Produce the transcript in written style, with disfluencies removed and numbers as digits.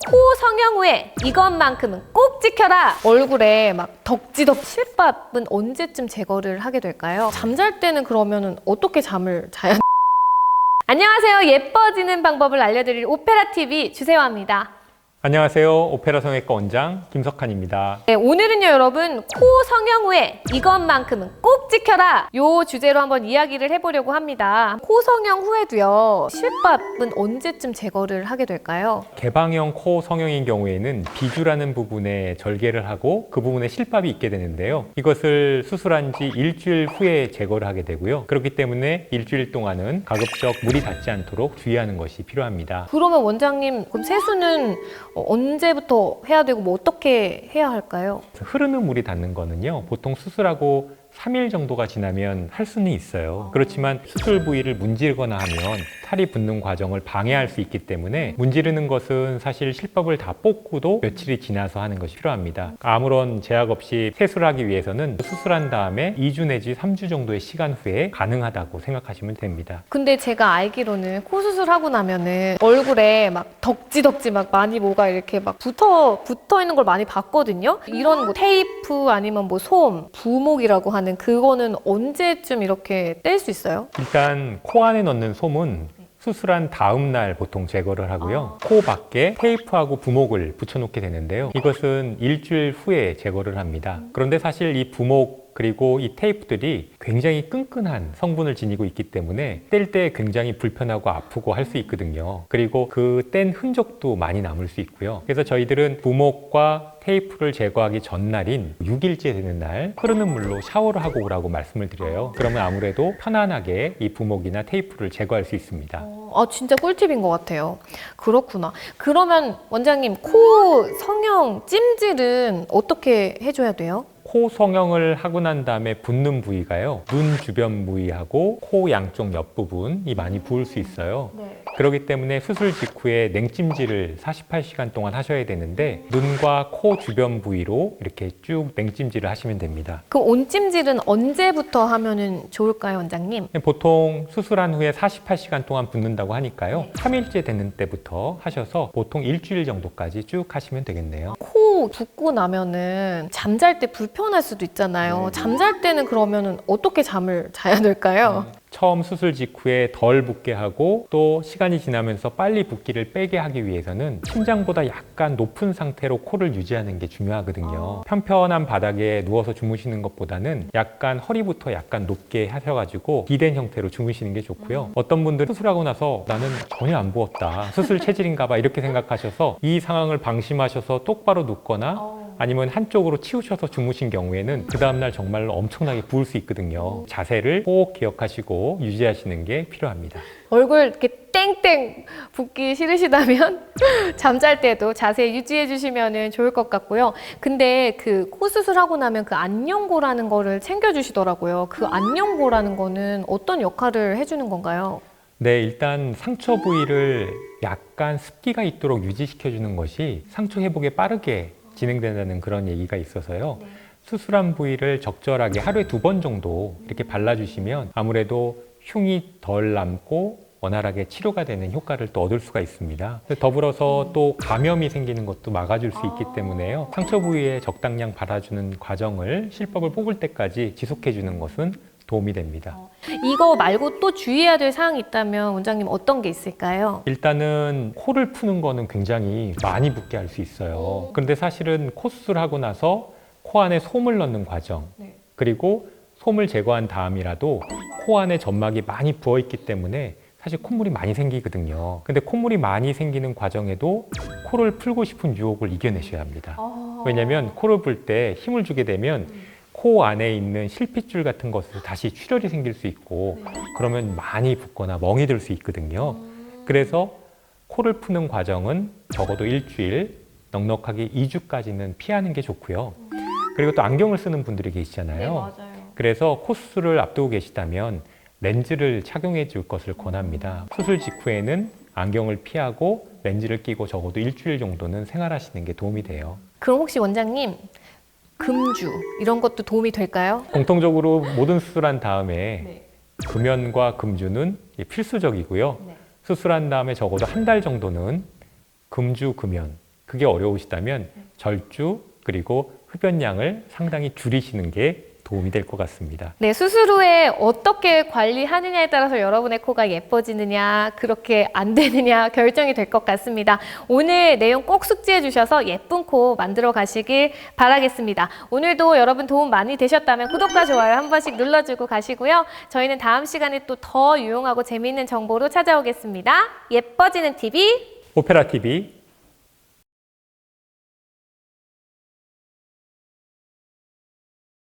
코 성형 후에 이것만큼은 꼭 지켜라! 얼굴에 막 덕지덕 실밥은 언제쯤 제거를 하게 될까요? 잠잘 때는 그러면은 어떻게 잠을 자야 안녕하세요. 예뻐지는 방법을 알려드릴 오페라TV 주세화입니다. 안녕하세요. 오페라 성형외과 원장 김석환입니다. 네, 오늘은요 여러분 코 성형 후에 이것만큼은 꼭 지켜라! 요 주제로 한번 이야기를 해보려고 합니다. 코 성형 후에도요 실밥은 언제쯤 제거를 하게 될까요? 개방형 코 성형인 경우에는 비주라는 부분에 절개를 하고 그 부분에 실밥이 있게 되는데요. 이것을 수술한 지 일주일 후에 제거를 하게 되고요. 그렇기 때문에 일주일 동안은 가급적 물이 닿지 않도록 주의하는 것이 필요합니다. 그러면 원장님 그럼 세수는 언제부터 해야 되고 뭐 어떻게 해야 할까요? 흐르는 물이 닿는 거는요. 보통 수술하고 3일 정도가 지나면 할 수는 있어요. 그렇지만 수술 부위를 문지르거나 하면 살이 붙는 과정을 방해할 수 있기 때문에 문지르는 것은 사실 실밥을 다 뽑고도 며칠이 지나서 하는 것이 필요합니다. 아무런 제약 없이 세수를 하기 위해서는 수술한 다음에 2주 내지 3주 정도의 시간 후에 가능하다고 생각하시면 됩니다. 근데 제가 알기로는 코 수술하고 나면은 얼굴에 막 덕지덕지 막 많이 뭐가 이렇게 막 붙어 있는 걸 많이 봤거든요. 이런 뭐 테이프 아니면 뭐 솜, 부목이라고 하는 그거는 언제쯤 이렇게 뗄 수 있어요? 일단 코 안에 넣는 솜은 수술한 다음 날 보통 제거를 하고요. 코 밖에 테이프하고 부목을 붙여놓게 되는데요. 이것은 일주일 후에 제거를 합니다. 그런데 사실 이 부목 그리고 이 테이프들이 굉장히 끈끈한 성분을 지니고 있기 때문에 뗄 때 굉장히 불편하고 아프고 할 수 있거든요. 그리고 그 뗀 흔적도 많이 남을 수 있고요. 그래서 저희들은 부목과 테이프를 제거하기 전날인 6일째 되는 날 흐르는 물로 샤워를 하고 오라고 말씀을 드려요. 그러면 아무래도 편안하게 이 부목이나 테이프를 제거할 수 있습니다. 아 진짜 꿀팁인 것 같아요. 그렇구나. 그러면 원장님 코 성형 찜질은 어떻게 해줘야 돼요? 코 성형을 하고 난 다음에 붓는 부위가요. 눈 주변 부위하고 코 양쪽 옆부분이 많이 부을 수 있어요. 네. 그렇기 때문에 수술 직후에 냉찜질을 48시간 동안 하셔야 되는데 눈과 코 주변 부위로 이렇게 쭉 냉찜질을 하시면 됩니다. 그 온찜질은 언제부터 하면은 좋을까요, 원장님? 보통 수술한 후에 48시간 동안 붓는다고 하니까요. 3일째 되는 때부터 하셔서 보통 일주일 정도까지 쭉 하시면 되겠네요. 코 붓고 나면은 잠잘 때 불편할 수도 있잖아요. 잠잘 때는 그러면은 어떻게 잠을 자야 될까요? 처음 수술 직후에 덜 붓게 하고 또 시간이 지나면서 빨리 붓기를 빼게 하기 위해서는 심장보다 약간 높은 상태로 코를 유지하는 게 중요하거든요. 편편한 바닥에 누워서 주무시는 것보다는 약간 허리부터 약간 높게 하셔가지고 기댄 형태로 주무시는 게 좋고요. 어떤 분들은 수술하고 나서 나는 전혀 안 부었다. 수술 체질인가 봐 이렇게 생각하셔서 이 상황을 방심하셔서 똑바로 눕거나 아니면 한쪽으로 치우셔서 주무신 경우에는 그 다음날 정말로 엄청나게 부을 수 있거든요. 자세를 꼭 기억하시고 유지하시는 게 필요합니다. 얼굴 이렇게 땡땡 붓기 싫으시다면 잠잘 때도 자세 유지해 주시면 좋을 것 같고요. 근데 그 코 수술하고 나면 그 안녕고라는 거를 챙겨 주시더라고요. 그 안녕고라는 거는 어떤 역할을 해주는 건가요? 네, 일단 상처 부위를 약간 습기가 있도록 유지시켜 주는 것이 상처 회복에 빠르게 진행된다는 그런 얘기가 있어서요. 수술한 부위를 적절하게 하루에 2번 정도 이렇게 발라주시면 아무래도 흉이 덜 남고 원활하게 치료가 되는 효과를 또 얻을 수가 있습니다. 더불어서 또 감염이 생기는 것도 막아줄 수 있기 때문에요. 상처 부위에 적당량 발라주는 과정을 실밥을 뽑을 때까지 지속해주는 것은 도움이 됩니다. 이거 말고 또 주의해야 될 사항이 있다면 원장님 어떤 게 있을까요? 일단은 코를 푸는 거는 굉장히 많이 붓게 할 수 있어요. 그런데 사실은 코 수술하고 나서 코 안에 솜을 넣는 과정, 그리고 솜을 제거한 다음이라도 코 안에 점막이 많이 부어 있기 때문에 사실 콧물이 많이 생기거든요. 근데 콧물이 많이 생기는 과정에도 코를 풀고 싶은 유혹을 이겨내셔야 합니다. 왜냐하면 코를 풀 때 힘을 주게 되면 코 안에 있는 실핏줄 같은 것에서 다시 출혈이 생길 수 있고 그러면 많이 붓거나 멍이 들 수 있거든요. 그래서 코를 푸는 과정은 적어도 일주일, 넉넉하게 2주까지는 피하는 게 좋고요. 그리고 또 안경을 쓰는 분들이 계시잖아요. 맞아요. 그래서 코 수술을 앞두고 계시다면 렌즈를 착용해 줄 것을 권합니다. 수술 직후에는 안경을 피하고 렌즈를 끼고 적어도 일주일 정도는 생활하시는 게 도움이 돼요. 그럼 혹시 원장님 금주 이런 것도 도움이 될까요? 공통적으로 모든 수술한 다음에 금연과 금주는 필수적이고요. 수술한 다음에 적어도 한 달 정도는 금주, 금연 그게 어려우시다면 절주 그리고 흡연량을 상당히 줄이시는 게 도움이 될 것 같습니다. 네, 수술 후에 어떻게 관리하느냐에 따라서 여러분의 코가 예뻐지느냐, 그렇게 안 되느냐 결정이 될 것 같습니다. 오늘 내용 꼭 숙지해 주셔서 예쁜 코 만들어 가시길 바라겠습니다. 오늘도 여러분 도움 많이 되셨다면 구독과 좋아요 한 번씩 눌러주고 가시고요. 저희는 다음 시간에 또 더 유용하고 재미있는 정보로 찾아오겠습니다. 예뻐지는 TV 오페라 TV